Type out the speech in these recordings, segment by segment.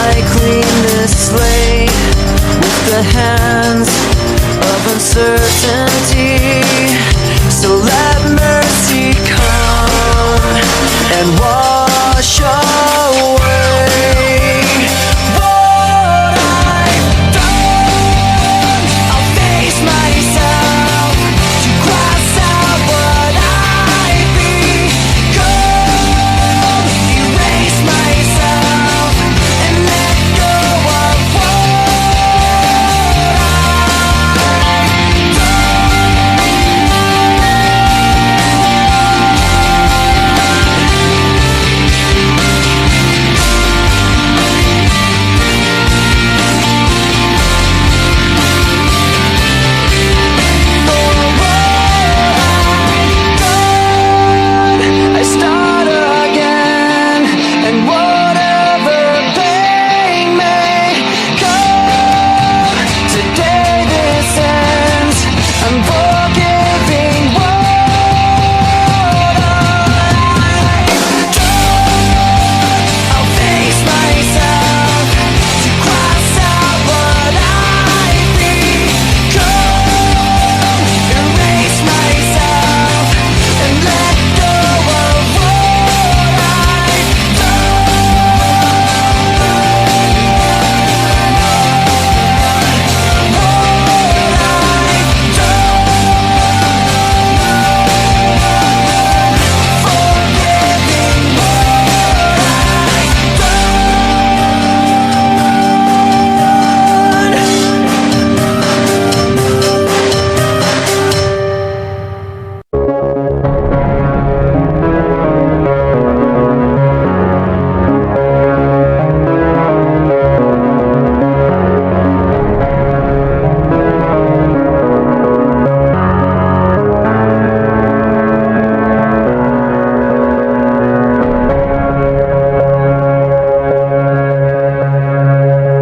I clean this slate with the hands of uncertainty. So let mercy come and wash away what I've done. I'll face myself to cross out what I've become, erase myself and let go of what I've I start again, and whatever pain may come, today this ends. I'm forgiving what I've done. I'll face myself to cross out what I've become, erase myself and let go of what I've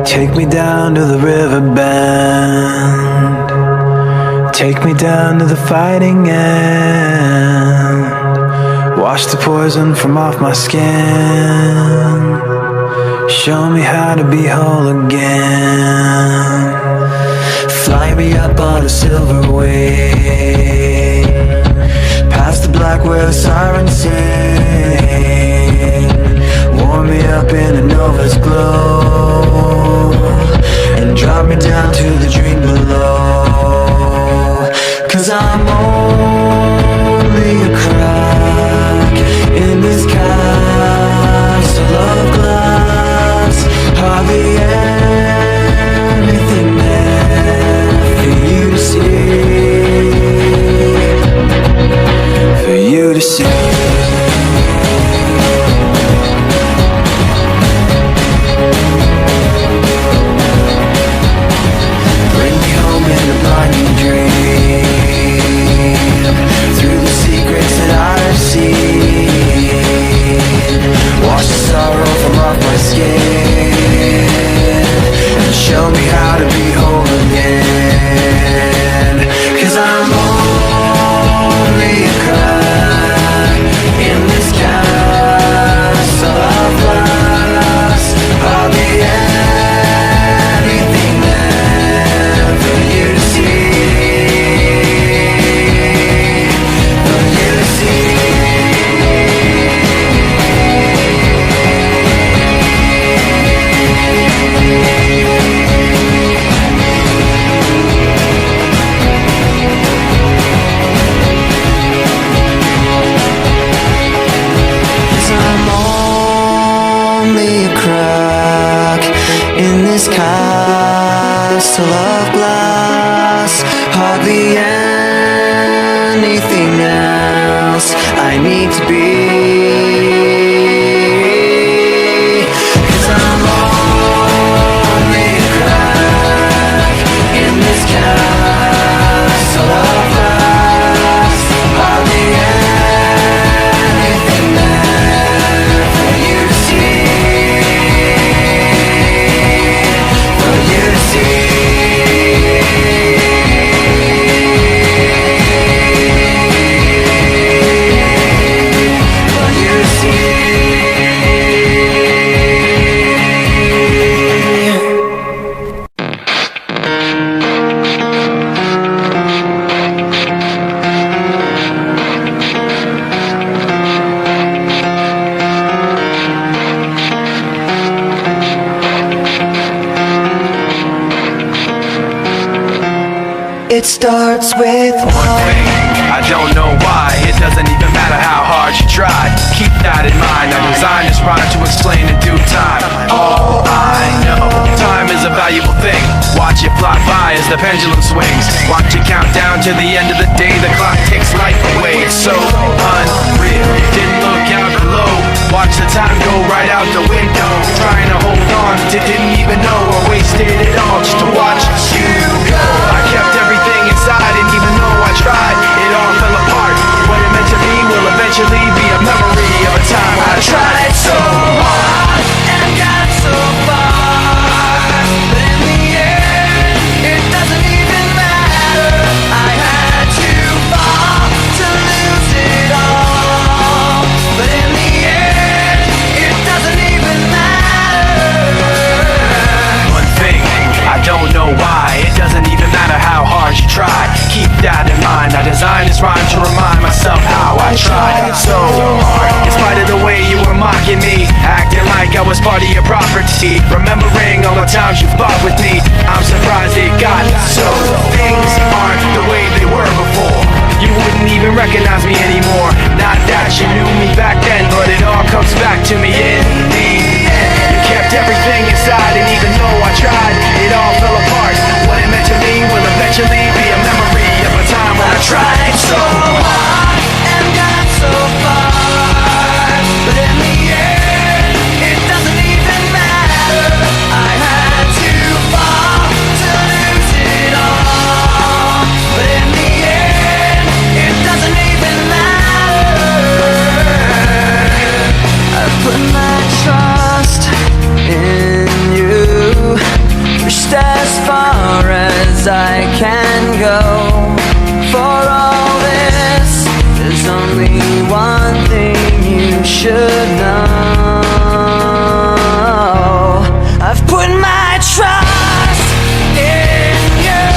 Take me down to the river bend. Take me down to the fighting end. Wash the poison from off my skin. Show me how to be whole again. Fly me up on a silver wing, past the black where the sirens sing. Warm me up in a nova's glow and drop me down to the dream below. 'Cause I'm only a crack in this castle of glass. Hardly anything there for you to see, for you to see. Bring me home in a blinding dream, through the secrets that I've seen. Wash the sorrow from off my skin and show me how to be whole again. 'Cause I'm only a crack in this castle of glass. Hardly anything there for you to see, for you to see. Castle of glass, hardly anything else I need to be. 'Cause I'm only a crack in this castle of glass, hardly anything there for you to see. For you starts with one thing, I don't know why. It doesn't even matter how hard you try. Keep that in mind. I designed this rhyme to explain in due time. All I know, time is a valuable thing. Watch it fly by as the pendulum swings. Watch it count down to the end of the day. The clock takes life away. It's so unreal. Didn't look out below. Watch the time go right out the window. Trying to hold on to didn't even know I wasted it all just to watch you go. I kept everything inside, and even though I tried, it all fell apart. What it meant to be will eventually be a memory of a time I tried so hard and got so far, but in the end, it doesn't even matter. I had to fall to lose it all, but in the end, it doesn't even matter. One thing, I don't know why. It doesn't even matter how hard you try. Keep that in mind. I designed this rhyme to remind myself how I tried so hard. In spite of the way you were mocking me, acting like I was part of your property, remembering all the times you fought with me, I'm surprised it got so. Things aren't the way they were before. You wouldn't even recognize me anymore. Not that you knew me back then, but it all comes back to me in the end. You kept everything inside, and even though I tried, it all fell apart. What it meant to me will eventually be a memory of a time when I tried so hard and got so far, but in the end, it doesn't even matter. I had to fall to lose it all, but in the end, it doesn't even matter. I put my trust in you, pushed as far as I can go. For all this, there's only one thing you should know. I've put my trust in you,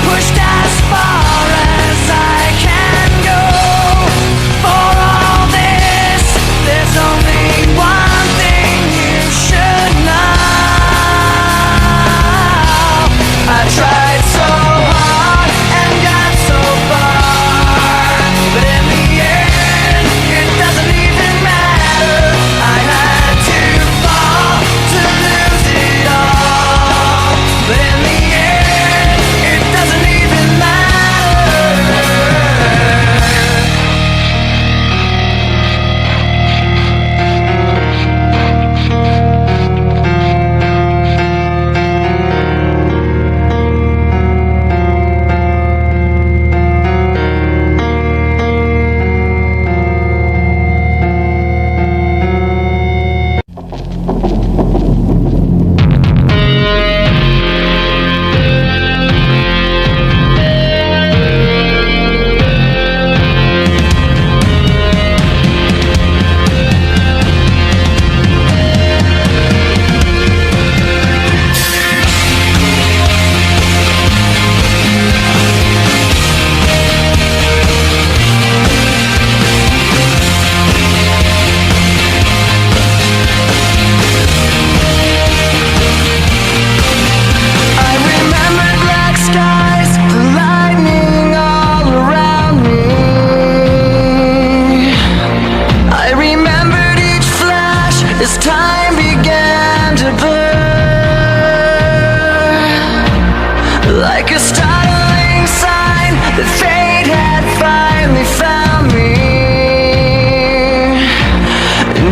pushed as far as I can go. For all this, there's only one thing you should know. I tried so hard and got so far, but in the end, it doesn't even matter. I had to fall to lose it all, but in the end, it doesn't even matter.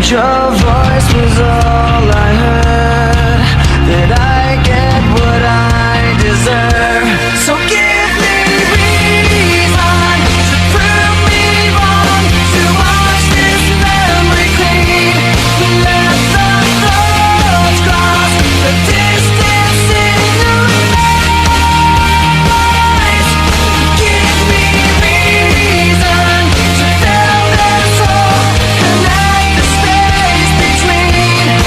Your voice was all I heard. Did I get what I deserve? So give me reason to prove me wrong, to wash this memory clean. Let the thoughts cross the distance in your eyes. Give me reason to fill this hole and act the space between.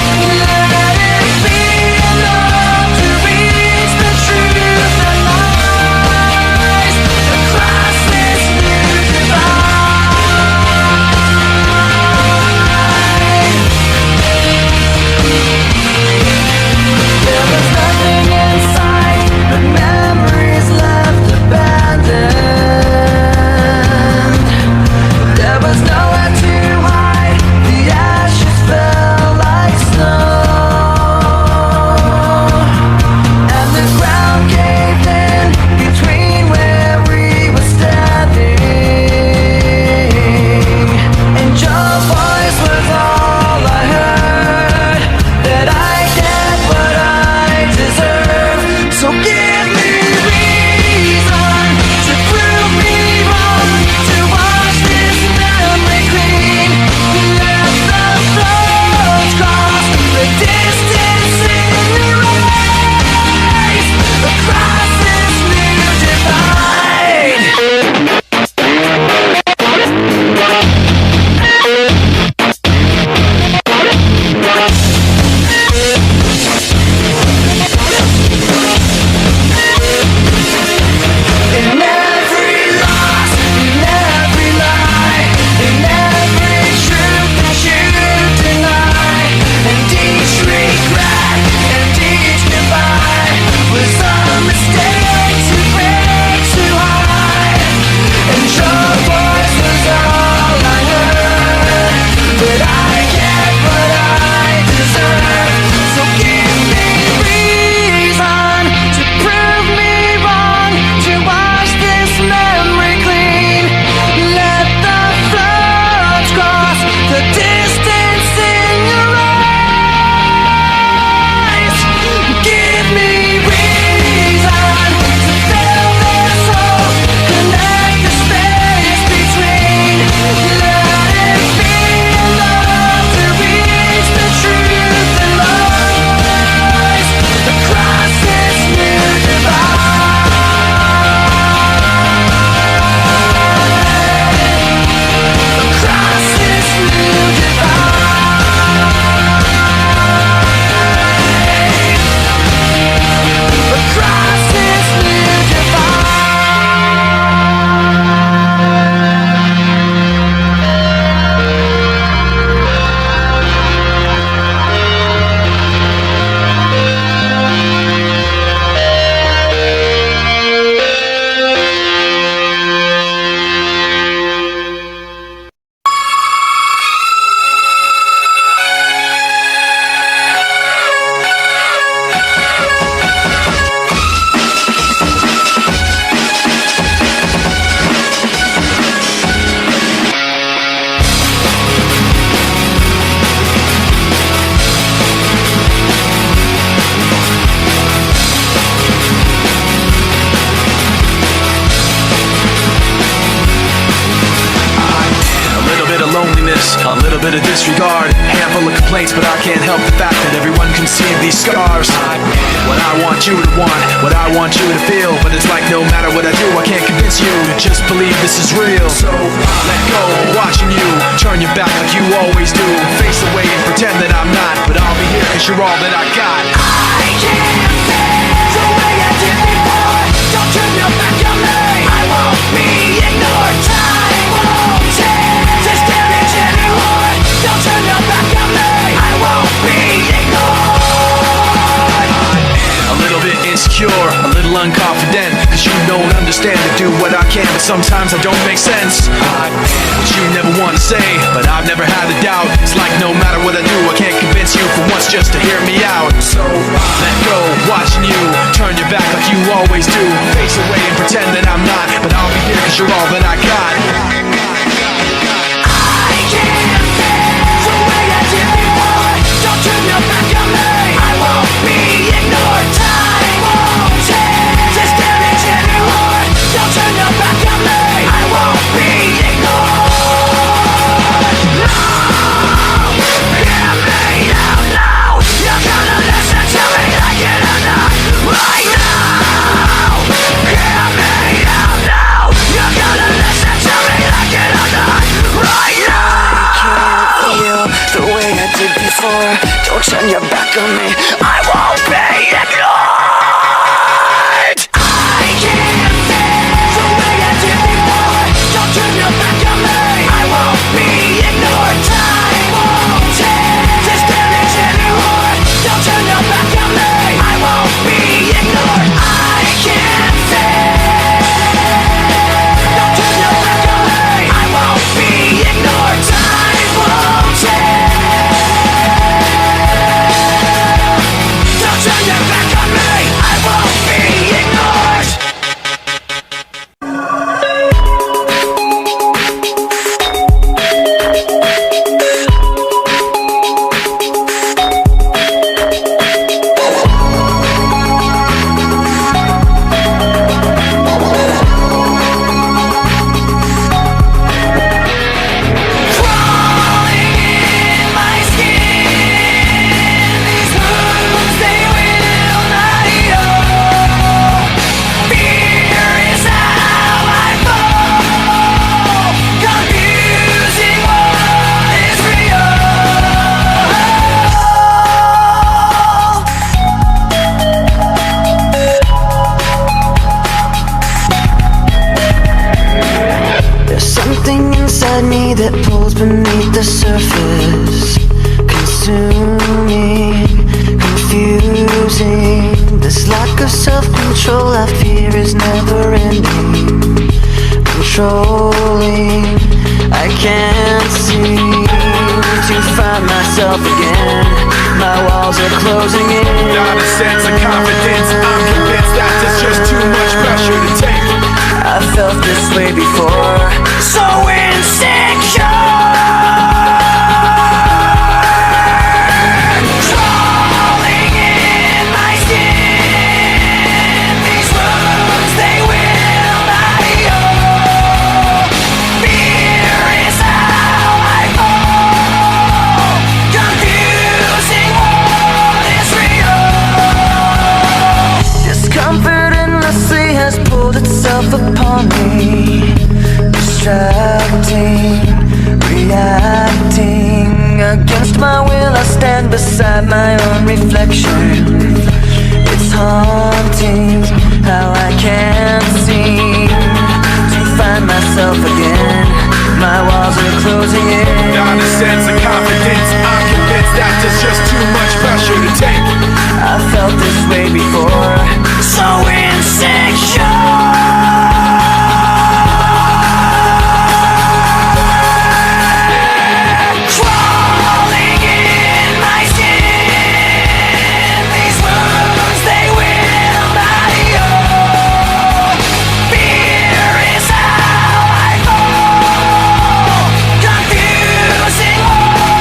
Handful of complaints, but I can't help the fact that everyone can see these scars. What I want you to want, what I want you to feel, but it's like no matter what I do, I can't convince you to just believe this is real. So let go of watching you turn your back like you always do. Face away and pretend that I'm not, but I'll be here cause you're all that I got. I can't stand the way I did before. Don't turn your back on me. I won't be ignored. Time won't change this damage anymore. Don't turn your back on me. I won't be ignored. A little bit insecure, a little unconfident, cause you don't understand to do what I can, but sometimes I don't make sense. What you never want to say, but I've never had a doubt. It's like no matter what I do, I can't convince you for once just to hear me out. So let go, watching you turn your back like you always do. Face away and pretend that I'm not, but I'll be here cause you're all that I got. I can't stand the way I did before. Don't turn your back on me. I won't be ignored. Time won't change this damage anymore. Don't turn your back on me. I won't be ignored. No, hear me out now. You're gonna listen to me like it or not. Right now, hear me out now. You're gonna listen to me like it or not. Right now. I can't feel the way I did before. Don't turn your back on me. I won't be ignored. I can't stand the way I did before. Don't turn your back on me. I won't be ignored. Time won't change this damage anymore. Don't turn your back on me. I won't be ignored. I can't stand. Don't turn your back on me. I won't be ignored. Time won't change. Don't turn your back on me. I won't be ignored. Crawling in my skin, these wounds they will not heal. Fear is how I fall, confusing what is real. There's something inside me that pulls beneath the surface, consuming, confusing. This lack of self-control I fear is never ending, controlling. I can't seem to find myself again. My walls are closing in. Not a sense of confidence, I'm convinced that there's just too much pressure to take. I felt this way before, so insecure. Crawling in my skin, these wounds they will not heal. Fear is how I fall, confusing what is real. Discomfort endlessly has pulled itself upon me, distracting, reacting. Against my will I stand beside my own reflection. It's haunting how I can't seem to find myself again. My walls are closing in. Not a sense of confidence, I'm convinced that there's just too much pressure to take. I felt this way before, so insecure. Crawling in my skin, these wounds they will not heal. Fear is how I fall, confusing what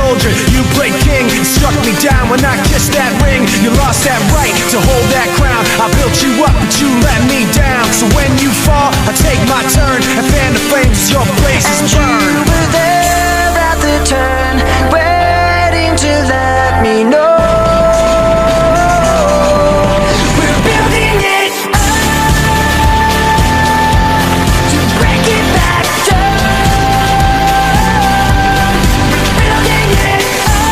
soldier, you played king. You struck me down when I kissed that ring. You lost that right to hold that crown. I built you up, but you let me down. So when you fall, I take my turn and fan the flames as your blazes burn. You were there at the turn, waiting to let me know. We're building it up to break it back down. We're building it up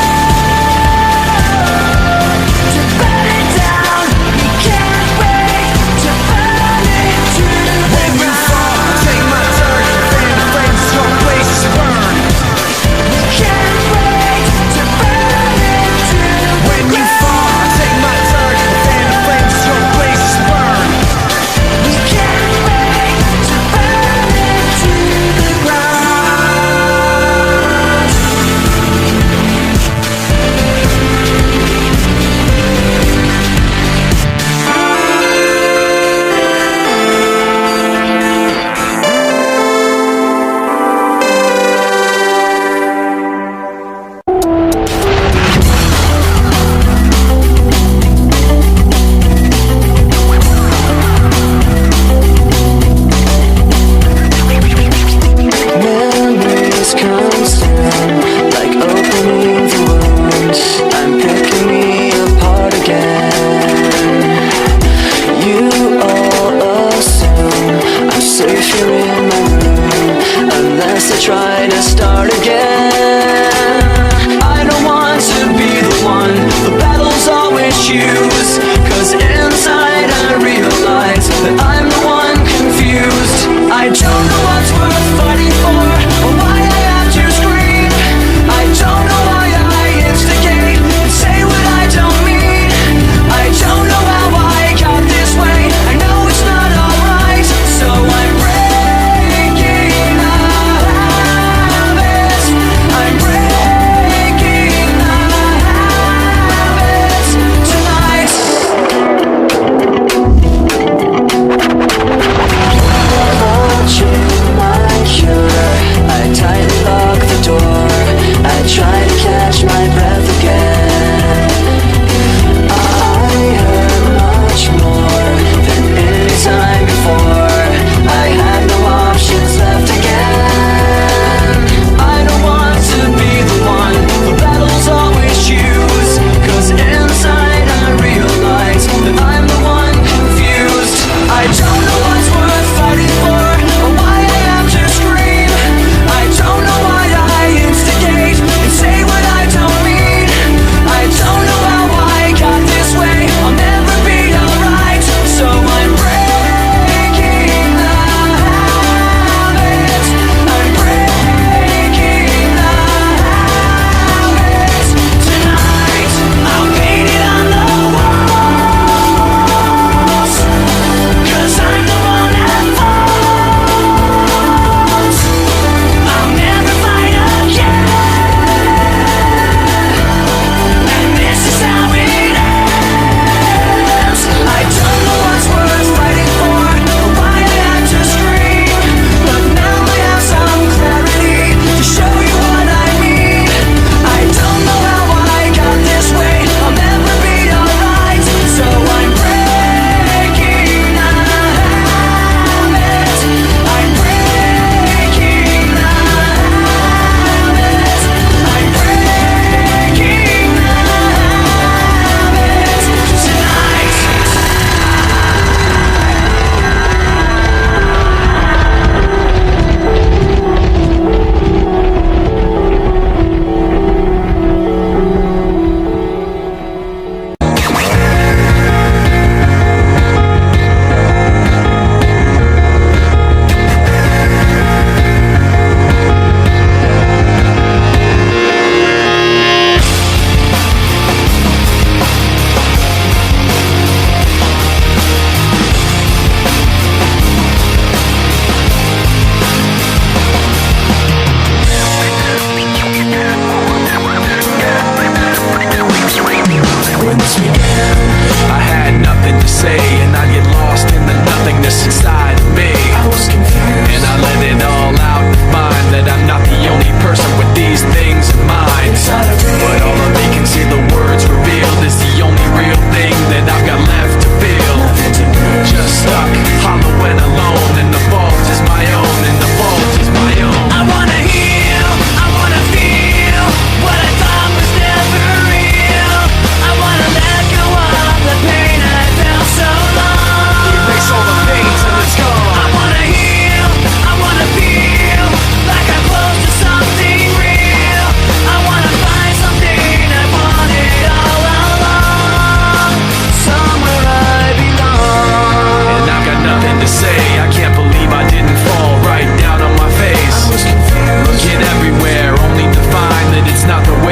to burn it down. We can't wait to burn it to the When you fall, I take my turn and fan the flames as your blazes burn. We can't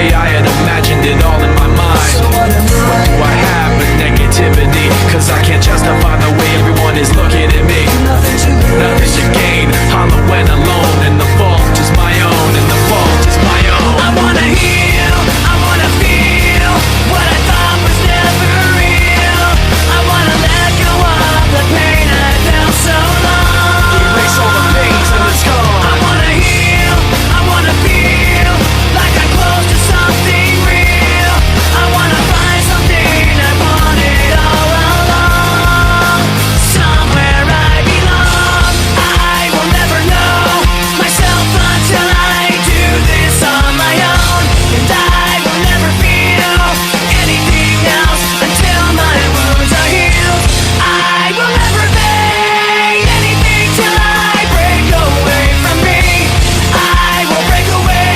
way I had imagined it all in my mind. What do I have but negativity? Cause I can't justify the way everyone is looking at me. Nothing to gain, hollow and alone, and the fault is my own, and the fault is my own. I wanna heal, I wanna feel what I thought was never real. I wanna let go of the pain I felt so long. Erase all the pain till it's gone. I wanna heal, I wanna feel like I'm close to something real. I wanna find something I wanted all along. Somewhere I belong. I will never know myself until I do this on my own. And I will never feel anything else until my wounds are healed. I will never fade anything till I break away from me. I will break away,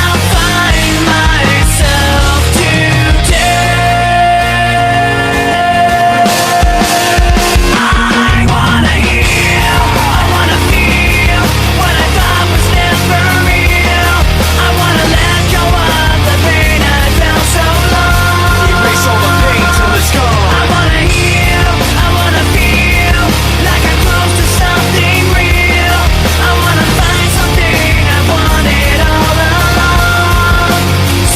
I'll find myself today. I wanna heal, I wanna feel what I thought was never real. I wanna let go of the pain I felt so long. Erase all the pain till it's gone. I wanna heal, I wanna feel like I'm close to something real. I wanna find something I wanted all along.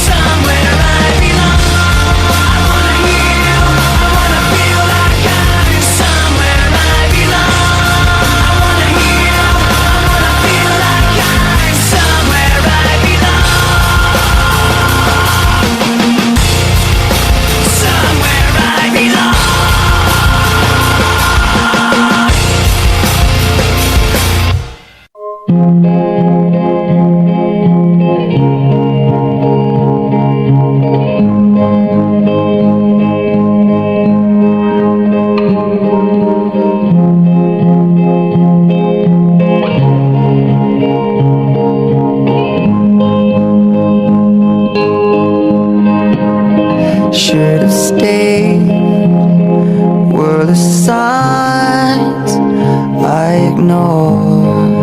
Somewhere I belong. I wanna heal, I wanna feel like I'm somewhere I belong. I wanna heal, I wanna feel like I'm somewhere I belong. Somewhere I belong. Should have stayed. Were the signs I ignored?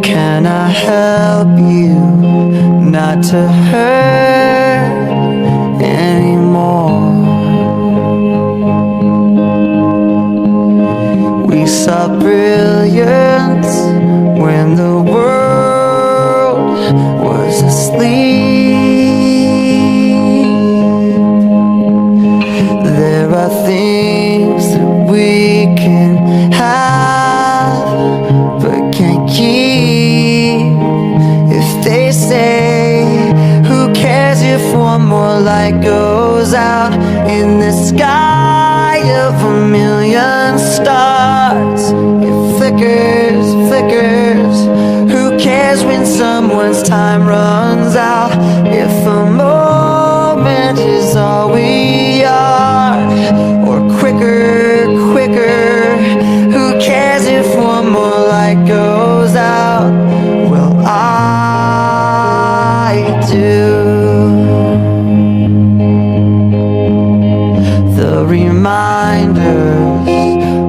Can I help you not to hurt anymore? We saw brilliance when the world was asleep. There are things that we can have but can't keep. If they say, who cares if one more light goes out in the sky of a million stars? It flickers, flickers. Who cares when someone's time runs out? If a moment is all we are, or quicker, quicker. Who cares if one more light goes out? Well, I do. The reminders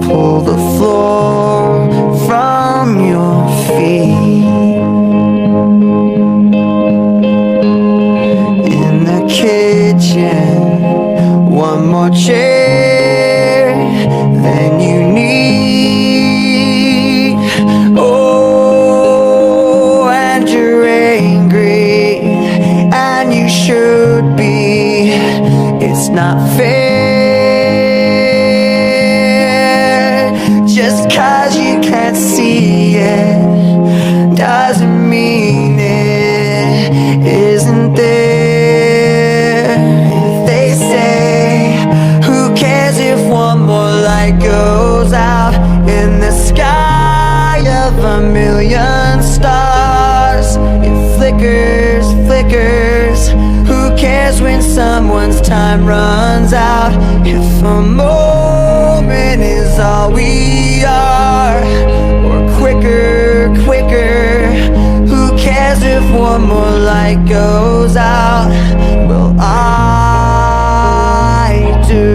pull the floor from your feet. In the kitchen, one more chair than you need. Oh, and you're angry, and you should be. It's not fair. Just 'cause you can't see it doesn't mean it isn't there. If they say, who cares if one more light goes out in the sky of a million stars? It flickers, flickers. Who cares when someone's time runs out? If a moment is all we are, or quicker, quicker. Who cares if one more light goes out? Well, I do.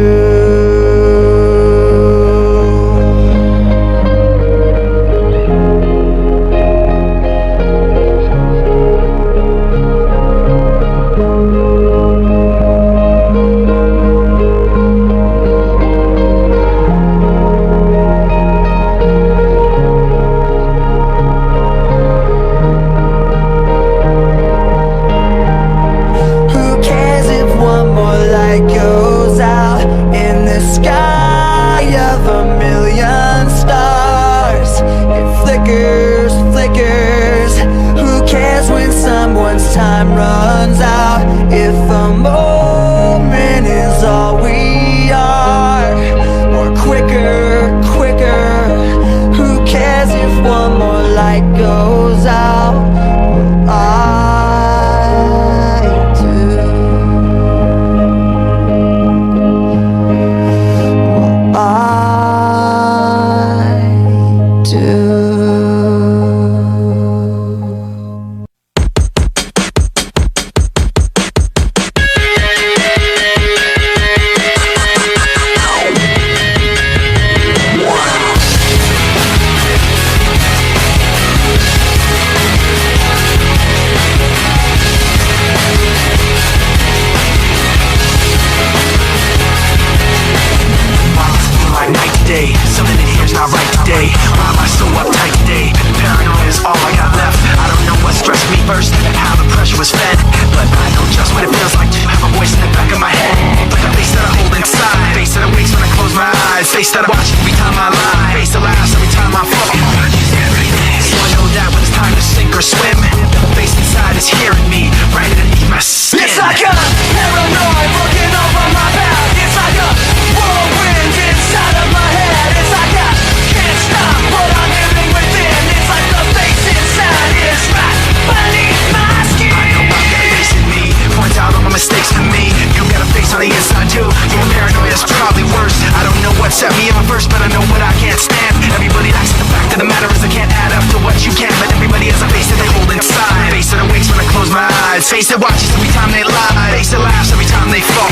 day. Why am I so uptight today? Paranoia is all I got left. I don't know what stressed me first, how the pressure was fed, but I know just what it feels like to have a voice in the back of my head, like a face that I hold inside, face that awakes when I close my eyes, face that I watch every time I lie, face that laughs every time I fall. So I know that when it's time to sink or swim, the face inside is hearing me right underneath my skin. It's like a paranoid looking over my back. It's like a whirlwind inside of my head. It's like I can't stop what I'm hearing within. It's like the face inside is right beneath my skin. I know I've got a face in me, points out all my mistakes to me. You got a face on the inside too. Your paranoia is probably worse. I don't know what set me on first, but I know what I can't stand. Everybody likes the fact of the matter is I can't add up to what you can, but everybody has a face that they hold inside. Face that awakes when I close my eyes. Face that watches every time they lie. Face that laughs every time they fall.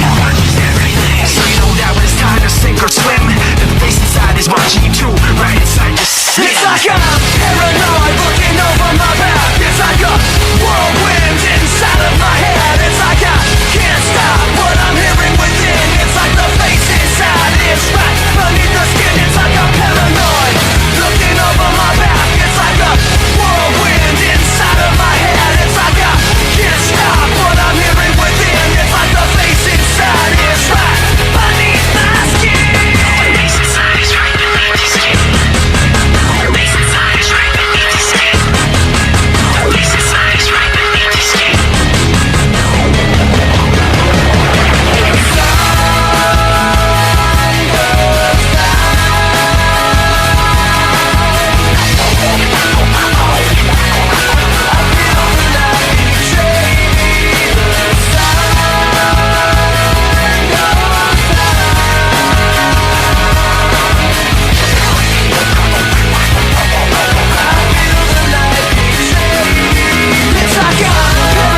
So you know that when it's time to sink or swim, that the face inside is watching you too, right inside your skin. It's like I'm paranoid looking over my back. It's like a whirlwind inside of my head. It's like I can't stop what I'm hearing within. It's like the face inside is right beneath the skin. It's like I'm paranoid looking over my back. It's like a whirlwind inside of my head. It's like I can't stop what I'm hearing within. It's like the face inside is right beneath my skin. The face inside is right beneath your skin. The face inside is right beneath your skin. The face inside is right beneath your skin. It's like I'm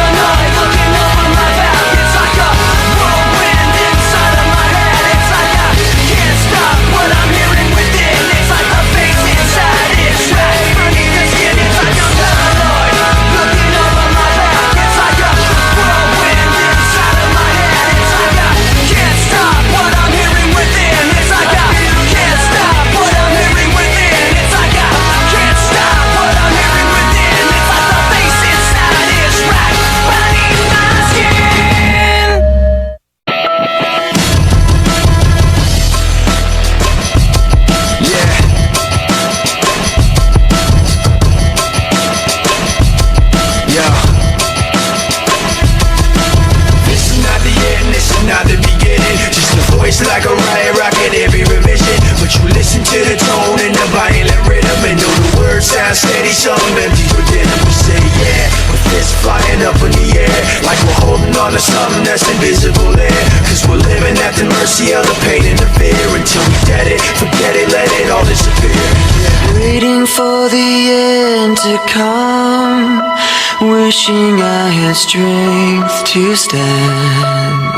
paranoid looking over my back. It's like a whirlwind inside of my head. It's like I can't stop what I'm hearing within. It's like the face inside is right beneath the skin. It's like I'm paranoid looking over my back. It's like a whirlwind inside of my head. It's like I can't stop what I'm hearing within. It's like I can't stop what I'm hearing within. It's like I can't stop what I'm hearing within. It's like the face inside is right beneath my skin. This is not the end, this is not the beginning. Just a voice like a riot rocket every revision. But you listen to the tone and the violent rhythm, and know the words sound steady, some empty within them. We say yeah, with fists flying up in the air, like we're holding on to something that's invisible there. Cause we're living at the mercy of the pain and the fear. Until we dead it, forget it, let it all disappear. Waiting for the end to come, wishing I had strength to stand.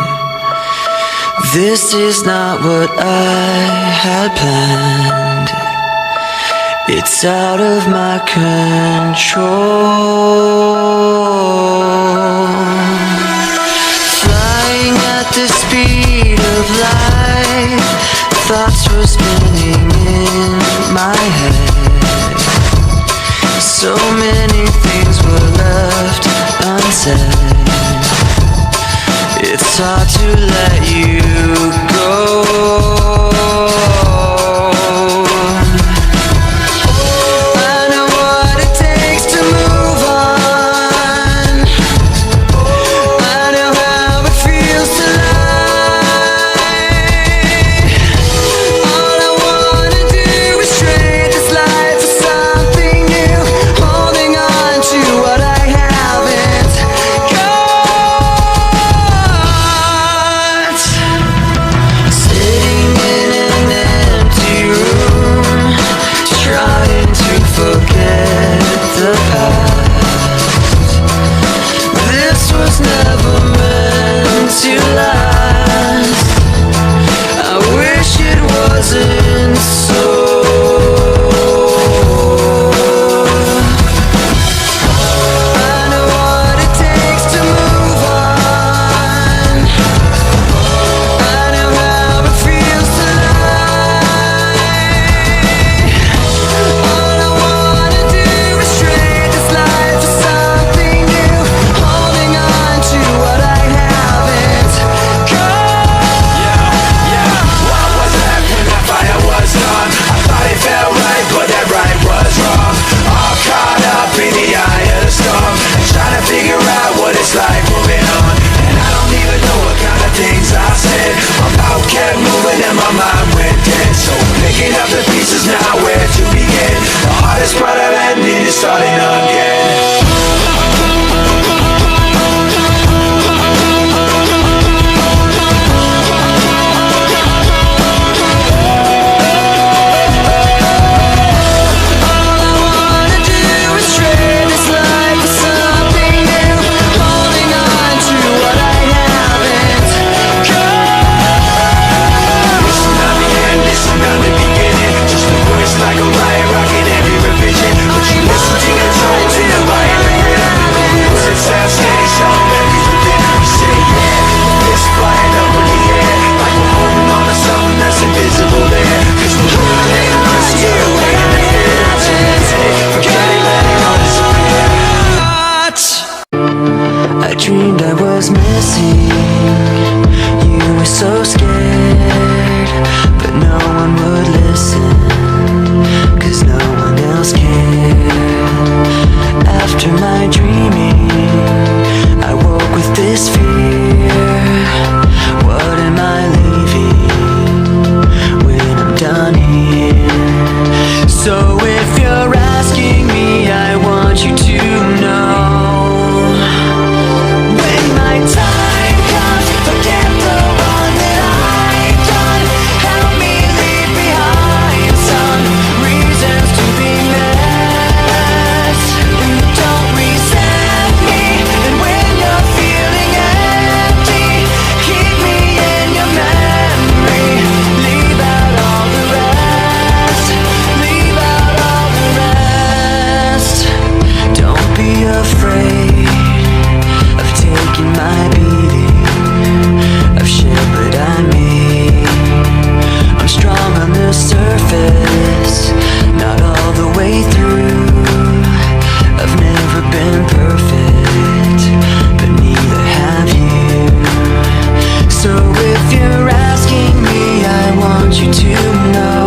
This is not what I had planned. It's out of my control. Flying at the speed of light, thoughts were spinning in my head. So many things were left unsaid. It's hard to let you go. I know what it takes to move on. I know how it feels to lie. All I wanna do is trade this life for something new, holding on to what I haven't got. Sitting in an empty room, trying to forget the past. This was never meant to last. I wish it wasn't so. I know what it takes to move on. I know how it feels to lie. dreamed I was missing. You were so scared, but no one would listen, 'cause no one else cared. After my dreaming, I woke with this fear. What am I leaving when I'm done here? So if you're asking me, I want you to know, when my time comes, forget the wrong that I've done. Help me leave behind some reasons to be missed. Don't resent me, and when you're feeling empty, keep me in your memory. Leave out all the rest. Leave out all the rest. Don't be afraid of taking my beating, of shit that I made. I'm strong on the surface, not all the way through. I've never been perfect, but neither have you. So if you're asking me, I want you to know,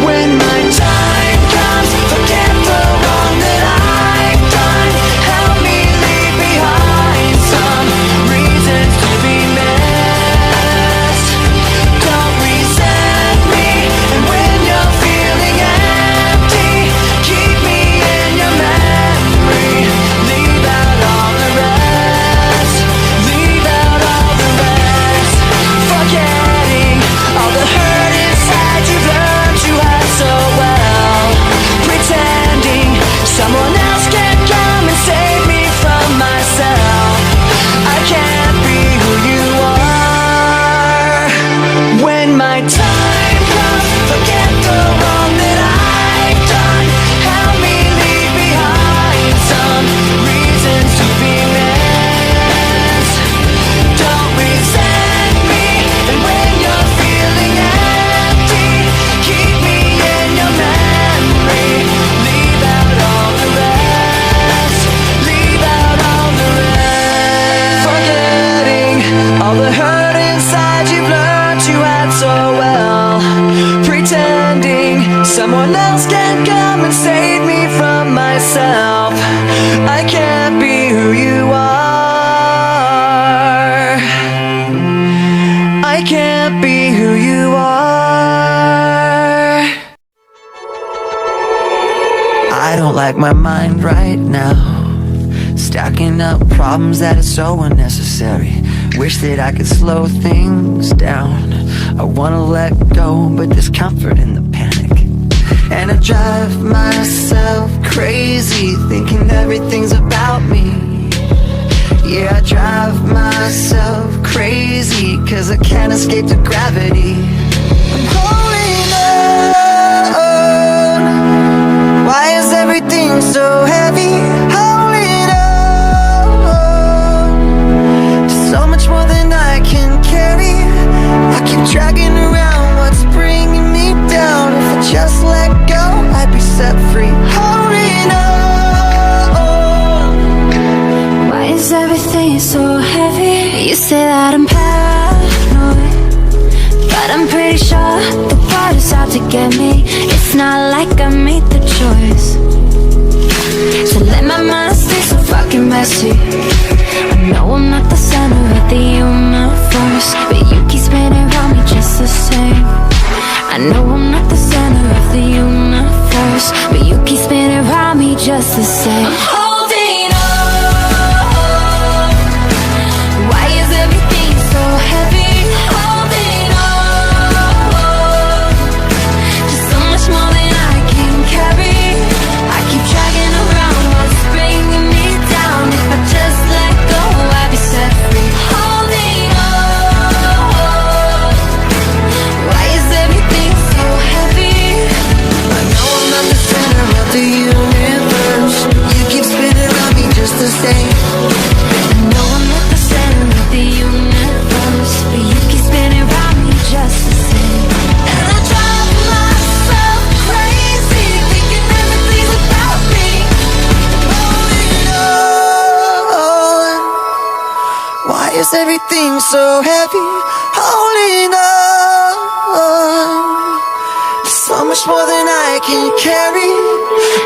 when my time comes, forget the wrong that I've done. Help me leave behind some reasons to be missed. Don't resent me, and when you're feeling empty, keep me in your memory. Leave out all the rest. Leave out all the rest. Forgetting all the hurt inside you've learned you had so well. Pretending someone else can come and save me from myself. I can't be who you are. When my time comes, forget the wrong that I've done. Help me leave behind some reasons to be missed. Don't resent me, and when you're feeling empty, keep me in your memory. Leave out all the rest. Leave out all the rest. Forgetting all the hurt inside you've learned you had so well. Pretending someone else can come and save me from myself. I can't be who you are. I can't be who you are. I don't like my mind right now, stacking up problems that are so unnecessary. Wish that I could slow things down. I wanna let go, but there's comfort in the panic. And I drive myself crazy, thinking everything's about me. Yeah, I drive myself crazy, 'cause I can't escape the gravity. I'm holding on. Why is everything so heavy? Holding on to so much more than I can carry. I keep dragging around what's bringing me down. If I just let go, I'd be set free. Holding on. Why is everything so heavy? You say that I'm paranoid, but I'm pretty sure the world is out to get me. It's not like I made the choice, so let my mind stay so fucking messy. I know I'm not the center of the universe, but you keep spinning around me just the same. I know I'm not the center of the universe, but you keep spinning around me just the same. I'm holding on. Why is everything so heavy? Holding on. Just so much more than I can carry. I keep dragging around what's bringing me down. If I just let go, I'd be set free. Holding on. is everything so heavy? Holding on, so much more than I can carry.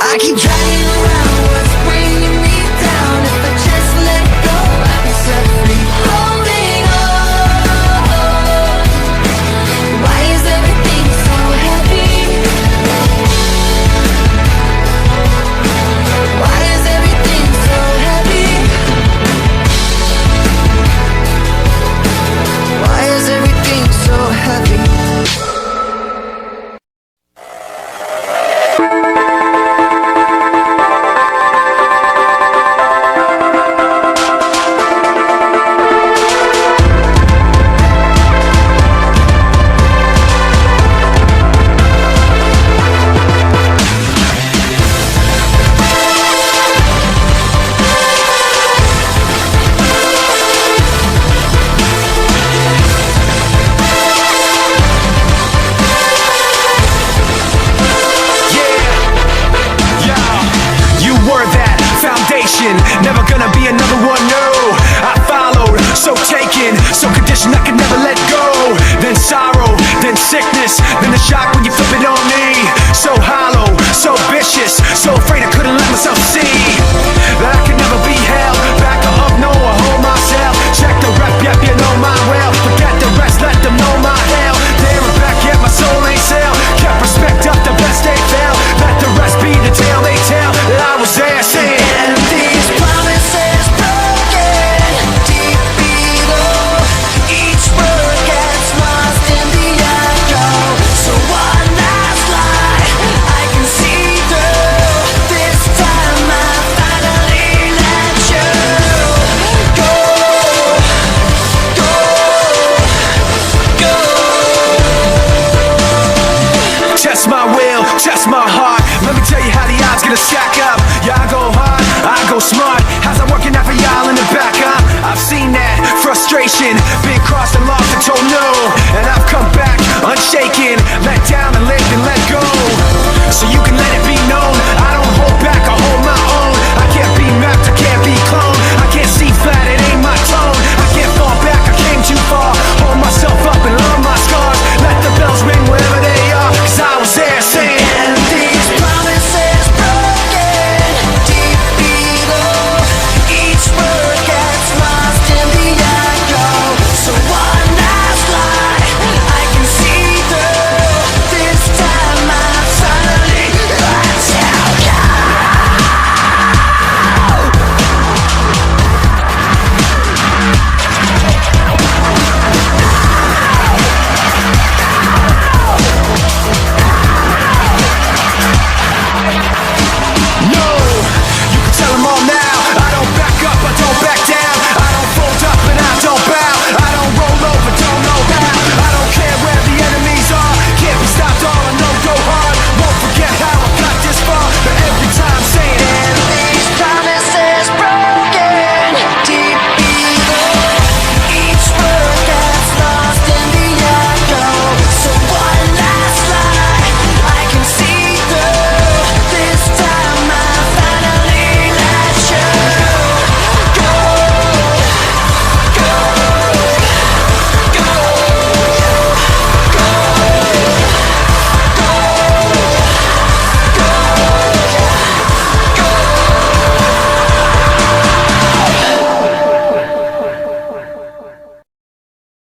I keep dragging around what's bringing me down. If I just let go, I'll be set free. Holding on, why is everything so heavy? Why is everything so heavy? Why is everything so heavy? Never gonna be another one, no. I followed, so taken, so conditioned I could never let go. Then sorrow, then sickness, then the shock when you flip it on